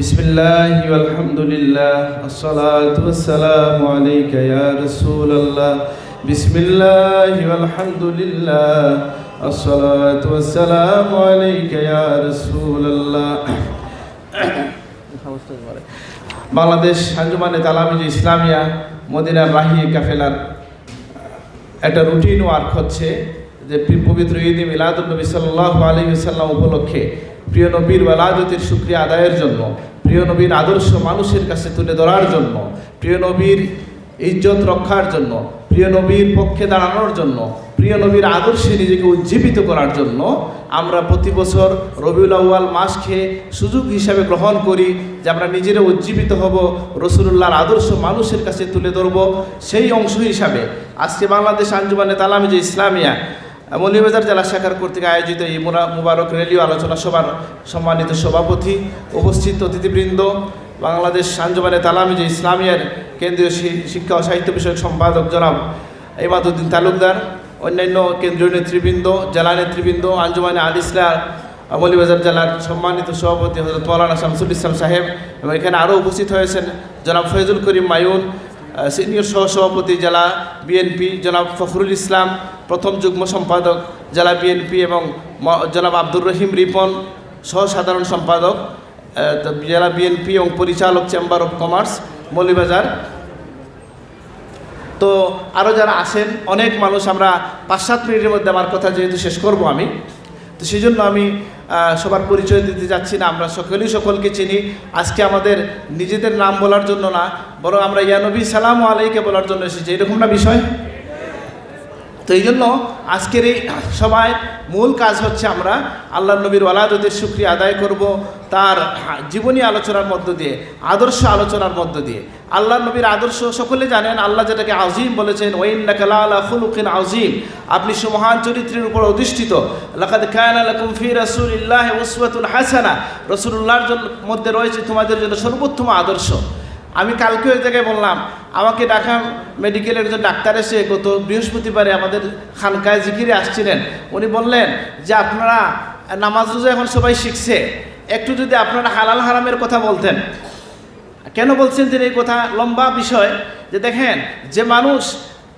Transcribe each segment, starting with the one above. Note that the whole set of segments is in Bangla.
বিসমিল্লাহি ওয়াল হামদুলিল্লাহ আসসালাতু ওয়াসসালামু আলাইকা ইয়া রাসূলুল্লাহ বিসমিল্লাহি ওয়াল হামদুলিল্লাহ আসসালাতু ওয়াসসালামু আলাইকা ইয়া রাসূলুল্লাহ। বাংলাদেশ আঞ্জুমানে তালামিজ ইসলামিয়া মদিনার রাহি কাফেলার একটা রুটিন ওয়ার্ক হচ্ছে যে পবিত্র ঈদে মিলাদুন নবী সাল্লাল্লাহু আলাইহি ওয়াসাল্লাম উপলক্ষে প্রিয় নবীর ওয়ালাদতের শুকরিয়া আদায়ের জন্য, প্রিয় নবীর আদর্শ মানুষের কাছে তুলে ধরার জন্য, প্রিয় নবীর ইজ্জত রক্ষার জন্য, প্রিয় নবীর পক্ষে দাঁড়ানোর জন্য, প্রিয় নবীর আদর্শে নিজেকে উজ্জীবিত করার জন্য আমরা প্রতি বছর রবিউল আউয়াল মাসকে সুযোগ হিসাবে গ্রহণ করি যে আমরা নিজেরা উজ্জীবিত হব, রাসূলুল্লাহর আদর্শ মানুষের কাছে তুলে ধরব। সেই অংশ হিসাবে আজকে বাংলাদেশ আঞ্জুমানে তালামিজ ইসলামিয়া মৌলভীবাজার জেলা শাখার কর্তৃক আয়োজিত এই মুবারক রেলিও আলোচনা সভার সম্মানিত সভাপতি, উপস্থিত অতিথিবৃন্দ, বাংলাদেশ আঞ্জুমানে তালামিজ ইসলামিয়ার কেন্দ্রীয় শিক্ষা ও সাহিত্য বিষয়ক সম্পাদক জনাব ইমাদউদ্দিন তালুকদার, অন্যান্য কেন্দ্রীয় নেতৃবৃন্দ, জেলা নেতৃবৃন্দ, আঞ্জুমানে আল ইসলাম মৌলভীবাজার জেলার সম্মানিত সভাপতি হযরত মাওলানা শামসুল ইসলাম সাহেব, এবং এখানে আরও উপস্থিত হয়েছেন জনাব ফয়জুল করিম মায়ুন, সিনিয়র সহসভাপতি জেলা বিএনপি, জনাব ফখরুল ইসলাম প্রথম যুগ্ম সম্পাদক জেলা বিএনপি, এবং জনাব আব্দুর রহিম রিপন সহসাধারণ সম্পাদক জেলা বিএনপি এবং পরিচালক চেম্বার অফ কমার্স মৌলভীবাজার। তো আরও যারা আসেন অনেক মানুষ, আমরা 5-7 মিনিটের মধ্যে আমার কথা যেহেতু শেষ করব আমি, তো সেই জন্য আমি সবার পরিচয় দিতে যাচ্ছি না। আমরা সকলেই সকলকে চিনি। আজকে আমাদের নিজেদের নাম বলার জন্য না, বরং আমরা ইয়া নবী সালামু আলাইকা বলার জন্য এসেছি, এরকম না বিষয়। তো এই জন্য আজকের এই সভায় মূল কাজ হচ্ছে আমরা আল্লাহ নবীর ওয়ালাদতের শুকরিয়া আদায় করব, তার জীবনী আলোচনার মধ্য দিয়ে, আদর্শ আলোচনার মধ্য দিয়ে। আল্লাহ নবীর আদর্শ সকলে জানেন, আল্লাহ যেটাকে আযীম বলেছেন, ওয়াইন্নাকা লাআলা খুলুকিন আযীম, আপনি সুমহান চরিত্রের উপর অধিষ্ঠিত। লাকাদ কানা লাকুম ফি রাসূলিল্লাহি উসওয়াতুন হাসানাহ, রাসূলুল্লাহর মধ্যে রয়েছে তোমাদের জন্য সর্বোত্তম আদর্শ। আমি কালকে ওই জায়গায় বললাম, আমাকে ঢাকা মেডিকেলের একজন ডাক্তার এসে গত বৃহস্পতিবারে আমাদের খানকায় জিকিরে আসছিলেন। উনি বললেন যে আপনারা নামাজ রোজা এখন সবাই শিখছে, একটু যদি আপনারা হালাল হারামের কথা বলতেন। কেন বলছেন যে এই কথা? লম্বা বিষয়। যে দেখেন, যে মানুষ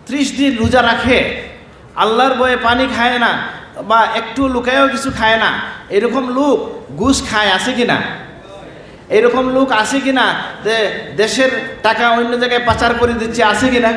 30 দিন রোজা রাখে, আল্লাহর ভয়ে পানি খায় না বা একটু লুকায়ও কিছু খায় না, এরকম লোক ঘুষ খায় আছে কি না? এরকম লোক আছে কিনা যে দেশের টাকা অন্য জায়গায় পাচার করে দিচ্ছে, আছে কিনা?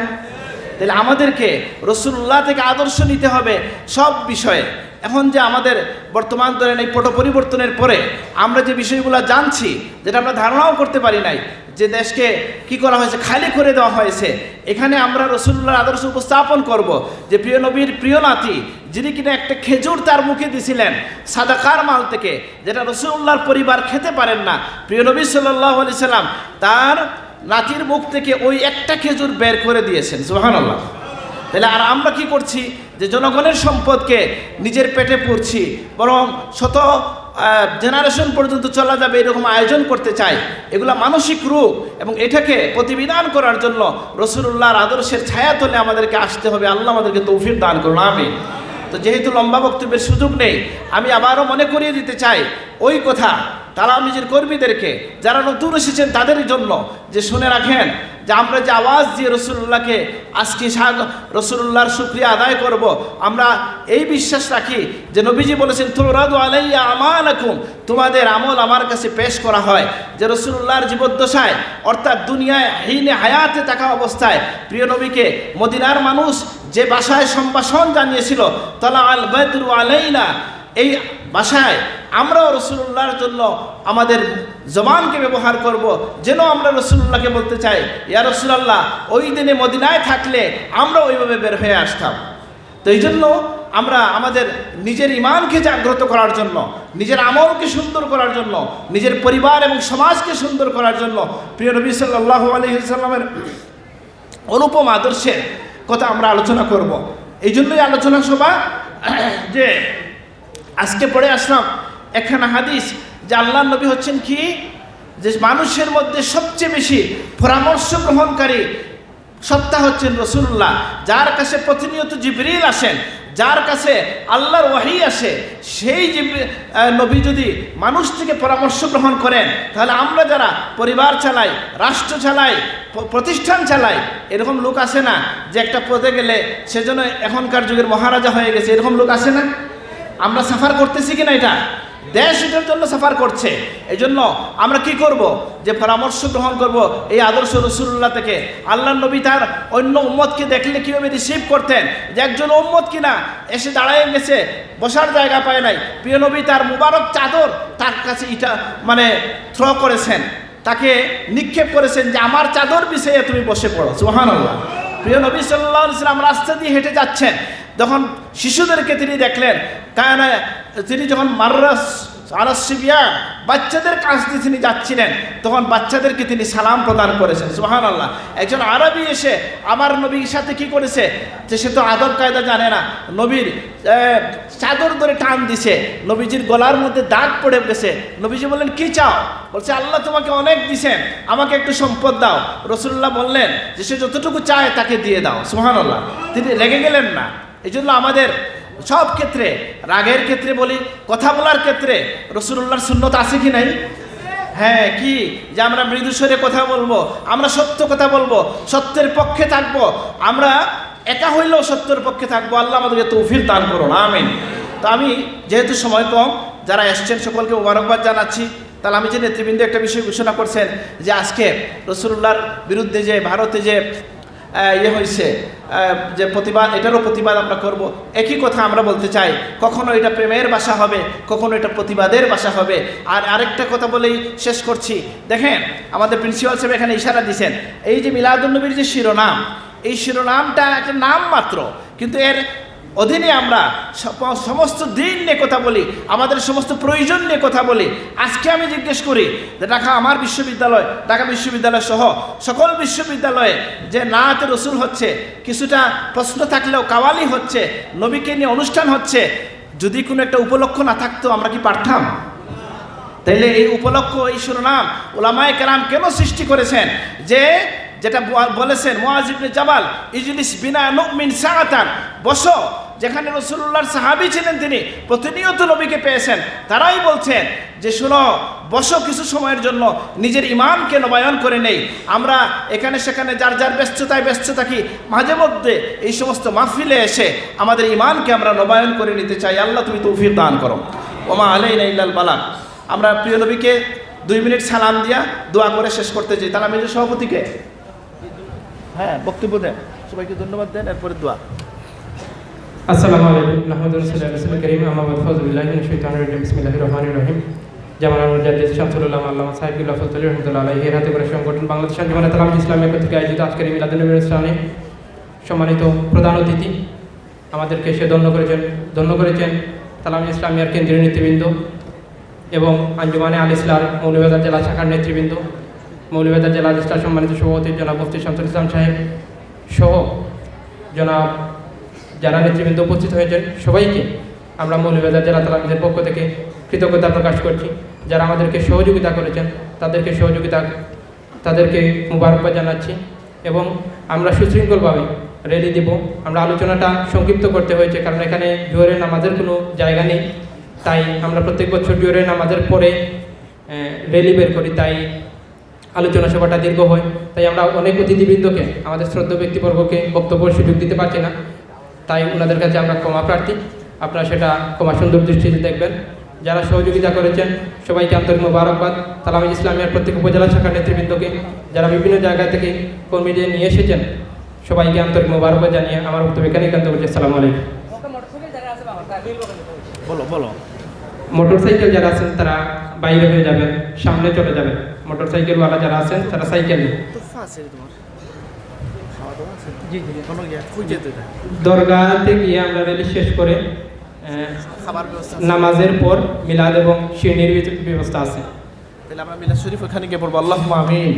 তাহলে আমাদেরকে রাসূলুল্লাহ থেকে আদর্শ নিতে হবে সব বিষয়ে। এখন যে আমাদের বর্তমান ধরেন এই পট পরিবর্তনের পরে আমরা যে বিষয়গুলো জানছি, যেটা আমরা ধারণাও করতে পারি নাই, যে দেশকে কি করা হয়েছে, খালি করে দেওয়া হয়েছে, এখানে আমরা রাসূলুল্লাহর আদর্শ উপস্থাপন করব। যে প্রিয় নবীর প্রিয় নাতি, যিনি কিনা একটা খেজুর তার মুখে দিছিলেন সাদাকার মাল থেকে, যেটা রাসূলুল্লাহর পরিবার খেতে পারেন না, প্রিয় নবী সাল্লাল্লাহু আলাইহি সাল্লাম তার নাতির মুখ থেকে ওই একটা খেজুর বের করে দিয়েছেন। সুবহানাল্লাহ। তাহলে আর আমরা কি করছি? যে জনগণের সম্পদকে নিজের পেটে পুরছি, বরং শত জেনারেশন পর্যন্ত চলা যাবে এরকম আয়োজন করতে চাই। এগুলা মানসিক রূপ, এবং এটাকে প্রতিবিধান করার জন্য রাসূলুল্লাহর আদর্শের ছায়াতলে আমাদেরকে আসতে হবে। আল্লাহ আমাদেরকে তৌফিক দান করুন, আমিন। তো যেহেতু লম্বা বক্তব্যের সুযোগ নেই, আমি আবারও মনে করিয়ে দিতে চাই ওই কথা তালামিজের কর্মীদেরকে, যারা নতুন এসেছেন তাদের জন্য, যে শুনে রাখেন যে আমরা যে আওয়াজ দিয়ে রাসূলুল্লাহকে আজকে রাসূলুল্লাহর শুকরিয়া আদায় করব, আমরা এই বিশ্বাস রাখি যে নবীজি বলেছেন তুরাদু আলাইয়া আমালাকুম, তোমাদের আমল আমার কাছে পেশ করা হয়। যে রাসূলুল্লাহর জীবদ্দশায়, অর্থাৎ দুনিয়ায় হিনে হায়াতে থাকা অবস্থায় প্রিয় নবীকে মদিনার মানুষ যে ভাষায় সম্ভাষণ জানিয়েছিল, তালা আল বদরু আলাইনা, এই ভাষায় আমরাও রাসূলুল্লাহর জন্য আমাদের জবানকে ব্যবহার করব, যেন আমরা রাসূলুল্লাহকে বলতে চাই, ইয়া রাসূলুল্লাহ, ওই দিনে মদিনায় থাকলে আমরা ওইভাবে বের হয়ে আসতাম। তো এই জন্য আমরা আমাদের নিজের ঈমানকে জাগ্রত করার জন্য, নিজের আমলকে সুন্দর করার জন্য, নিজের পরিবার এবং সমাজকে সুন্দর করার জন্য প্রিয় নবী সাল্লাল্লাহু আলাইহি সাল্লামের অনুপম আদর্শের কথা আমরা আলোচনা করব। এই জন্যই আলোচনা সভা। যে আজকে পড়ে আসলাম একখানা হাদিস, যে আল্লাহর নবী হচ্ছেন কি, যে মানুষের মধ্যে সবচেয়ে বেশি পরামর্শ গ্রহণকারী সত্তা হচ্ছেন রাসূলুল্লাহ, যার কাছে প্রতিনিয়ত জিবরিল আসেন, যার কাছে আল্লাহর ওয়াহী আসে, সেই নবী যদি মানুষ থেকে পরামর্শ গ্রহণ করেন, তাহলে আমরা যারা পরিবার চালাই, রাষ্ট্র চালাই, প্রতিষ্ঠান চালাই, এরকম লোক আসে না যে একটা পদে গেলে সেজন্য এখনকার যুগের মহারাজা হয়ে গেছে, এরকম লোক আসে না? আমরা সাফার করতেছি কিনা? এটা দেশ এটার জন্য সাফার করছে। এই জন্য আমরা কি করব? যে পরামর্শ গ্রহণ করব এই আদর্শ রাসূলুল্লাহ থেকে। আল্লাহ নবী তার অন্য উম্মতকে দেখলে কীভাবে রিসিভ করতেন, যে একজন উম্মত কিনা এসে দাঁড়ায় গেছে, বসার জায়গা পায় নাই, প্রিয় নবী তার মুবারক চাদর তার কাছে এটা থ্রো করেছেন, তাকে নিক্ষেপ করেছেন যে আমার চাদর বিছিয়ে তুমি বসে পড়ো। সুবহানাল্লাহ। প্রিয় নবী সাল্লাল্লাহু আলাইহি ওয়াসাল্লাম রাস্তা দিয়ে হেঁটে যাচ্ছেন, তখন শিশুদেরকে তিনি দেখলেন, তিনি যখন মাররাস আলাসিবিয়া বাচ্চাদের কাছ দিয়ে তিনি যাচ্ছিলেন, তখন বাচ্চাদেরকে তিনি সালাম প্রদান করেছেন। সুবহানাল্লাহ। একজন আরবি এসে আমার নবীর সাথে কি করেছে, যে সে তো আদব কায়দা জানে না, নবীর চাদর ধরে টান দিছে, নবীজির গলার মধ্যে দাগ পড়ে গেছে। নবীজি বললেন কি চাও? বলছে আল্লাহ তোমাকে অনেক দিছেন, আমাকে একটু সম্পদ দাও। রাসূলুল্লাহ বললেন যে সে যতটুকু চায় তাকে দিয়ে দাও। সুবহানাল্লাহ। তিনি রেগে গেলেন না। এই জন্য আমাদের সব ক্ষেত্রে, রাগের ক্ষেত্রে বলি, কথা বলার ক্ষেত্রে রাসূলুল্লাহর সুন্নত আছে কি নাই? হ্যাঁ, কি যে আমরা মৃদু স্বরে কথা বলবো, আমরা সত্য কথা বলবো, সত্যের পক্ষে থাকবো, আমরা একা হইলেও সত্যের পক্ষে থাকবো। আল্লাহ আমাদেরকে তৌফিক দান করুন, আমিন। তো আমি যেহেতু সময় কম, যারা এসছেন সকলকে মোবারকবাদ জানাচ্ছি। তাহলে আমি যে নেতৃবৃন্দ একটা বিষয় ঘোষণা করছেন যে আজকে রাসূলুল্লাহর বিরুদ্ধে যে ভারতে যে হয়েছে, যে প্রতিবাদ, এটারও প্রতিবাদ আমরা করব। একই কথা আমরা বলতে চাই, কখনো এটা প্রেমের ভাষা হবে, কখনো এটা প্রতিবাদের ভাষা হবে। আর আরেকটা কথা বলেই শেষ করছি। দেখেন, আমাদের প্রিন্সিপাল সাহেব এখানে ইশারা দিয়েছেন, এই যে মিলাদুন্নবীর যে শিরোনাম, এই শিরোনামটা একটা নাম মাত্র, কিন্তু এর অধীনে আমরা সমস্ত দিন নিয়ে কথা বলি, আমাদের সমস্ত প্রয়োজন নিয়ে কথা বলি। আজকে আমি জিজ্ঞেস করি যে আমার বিশ্ববিদ্যালয়, ঢাকা বিশ্ববিদ্যালয় সহ সকল বিশ্ববিদ্যালয়ে যে নাত রসুল হচ্ছে, কিছুটা প্রশ্ন থাকলেও কাওয়ালি হচ্ছে, নবীকে নিয়ে অনুষ্ঠান হচ্ছে, যদি কোনো একটা উপলক্ষ না থাকতো আমরা কি পারতাম? তাইলে এই উপলক্ষ, এই শিরোনাম উলামায়ে কেরাম কেন সৃষ্টি করেছেন? যেটা বলেছেন মুআয ইবনে জাবাল, ইজলিস বিনা নুমিন সাআতান, বসো। যেখানে রাসূলুল্লাহর সাহাবী ছিলেন, তিনি প্রতিনিয়ত নবীকে পেয়েছেন, তারাই বলছেন যে শোনো, বসো কিছু সময়ের জন্য, নিজের ঈমানকে নবায়ন করে নেই। আমরা এখানে সেখানে যার যার ব্যস্ত থাকি, মাঝে মধ্যে এই সমস্ত মাহফিলে এসে আমাদের ঈমানকে আমরা নবায়ন করে নিতে চাই। আল্লাহ তুমি তৌফিক দান করো। ওমা আলাইনা ইল্লাল বালাগ। আমরা প্রিয় নবীকে 2 মিনিট সালাম দিয়া দোয়া করে শেষ করতে চাই। তাহলে আমি যে সভাপতিকে বক্তব্য দেন, সবাইকে ধন্যবাদ দেন, এরপরে দোয়া। আসসালামু আলাইকুম নাহমাদুহু ওয়া রাসূলুল কারীম আম্মা বা'দ ফাউযু বিল্লাহি মিনাশ শাইতানির রাজীম বিসমিল্লাহির রহমানির রহিম। জামানাল মুজাদ্দিদ শামসুল আল্লামা সাহেবুল্লাহ ফজলুর রহমাতুল্লাহ আলাইহি এর হাতে করে সংগঠন বাংলাদেশ আঞ্জুমানে তালামীজ ইসলামিয়া কর্তৃক আয়োজিত আজকের মিলাদুন্নবী অনুষ্ঠানে সম্মানিত প্রধান অতিথি, আমাদেরকে সে ধন্য করেছেন তালামীজ ইসলামিয়ার কেন্দ্রীয় নেতৃবৃন্দ এবং আঞ্জুমানে আল ইসলাম মৌলভীবাজার জেলা শাখার নেতৃবৃন্দ, মৌলভীবাজার জেলা ইসলাম সম্মানিত সভাপতি জনাব মুফতি শামসুল ইসলাম সাহেব সহ জনাব যারা নেতৃবৃন্দ উপস্থিত হয়েছেন, সবাইকে আমরা মৌলভীবাজার জেলা তালামীজের পক্ষ থেকে কৃতজ্ঞতা প্রকাশ করছি। যারা আমাদেরকে সহযোগিতা করেছেন তাদেরকে মুবারকবাদ জানাচ্ছি এবং আমরা সুশৃঙ্খলভাবে র্যালি দেব। আমরা আলোচনাটা সংক্ষিপ্ত করতে হয়েছে, কারণ এখানে জোহরের নামাজের কোনো জায়গা নেই, তাই আমরা প্রত্যেক বছর জোহরের নামাজের পরে র্যালি বের করি, তাই আলোচনা সভাটা দীর্ঘ হয়। তাই আমরা অনেক অতিথিবৃন্দকে, আমাদের শ্রদ্ধা ব্যক্তিবর্গকে বক্তব্যের সুযোগ দিতে পারছি না, তাই ওনাদের কাছে আমরা ক্ষমা প্রার্থী। আপনারা সেটা ক্ষমা সুন্দর দৃষ্টিতে দেখবেন। যারা সহযোগিতা করেছেন সবাইকে আন্তরিক মোবারকবাদ। তালামীজ ইসলামিয়ার প্রত্যেক উপজেলা শাখার নেতৃবৃন্দকে, যারা বিভিন্ন জায়গা থেকে কর্মীদের নিয়ে এসেছেন, সবাইকে আন্তরিক মোবারকবাদ জানিয়ে আমার বক্তব্য এখানে একান্ত করছি। আসসালামু আলাইকুম। বলো। মোটরসাইকেল যারা আছেন তারা বাইরে হয়ে যাবেন, সামনে চলে যাবেন। মোটরসাইকেলওয়ালা যারা আছেন তারা সাইকেল দরগাতে গিয়ে আমরা র্যালি শেষ করে নামাজের পর মিলাদ এবং শিরনির ব্যবস্থা আছে। তাহলে আমরা মিলাদ শরীফ ওখানে গিয়ে পড়বো। আল্লাহুম্মা আমিন।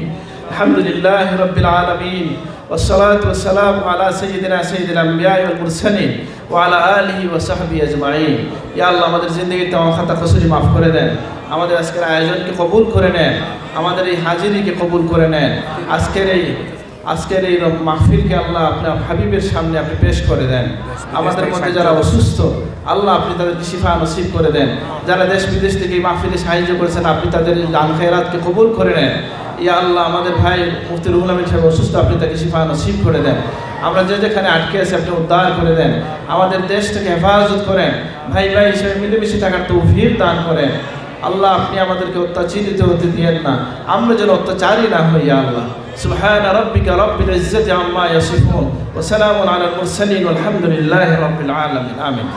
আলহামদুলিল্লাহি রাব্বিল আলামিন والصلاة والسلام على سيدنا سيد الأنبياء والمرسلين وعلى آله وصحبه أجمعين। يا الله আমাদের জিন্দেগির तमाम খাতা কসুরি মাফ করে দেন, আমাদের আজকের আয়োজনকে কবুল করে নেন, আমাদের এই হাজিরিকে কবুল করে নেন। আজকের এই আজকের এই মাহফিলকে আল্লাহ আপনার হাবিবের সামনে আপনি পেশ করে দেন। আমাদের মধ্যে যারা অসুস্থ আল্লাহ আপনি তাদেরকে শিফা নসিব করে দেন। যারা দেশ বিদেশ থেকে এই মাহফিলে সাহায্য করেছেন আপনি তাদের দান খেরাতকে কবুল করে নেন। ইয়া আল্লাহ, আমাদের ভাই মুফতি রুহুল আমিন সাহেব অসুস্থ, আপনি তাকে শিফা নসিব করে দেন। আমরা যেখানে আটকে আছি আপনি উদ্ধার করে দেন। আমাদের দেশটাকে হেফাজত করেন। ভাই ভাই হিসেবে মিলেমিশে থাকার তৌফিক দান করেন। আল্লাহ আপনি আমাদেরকে অত্যাচারিত হতে দিয়েন না, আমরা যেন অত্যাচারী না হই। আল্লাহ সুবহানা রাব্বিকা রাব্বিল ইজ্জাতি আম্মা ইয়াসিফুন ওয়া সালামুন আলাল মুরসালিন ওয়ালহামদুলিল্লাহি রাব্বিল আলামিন। আমিন।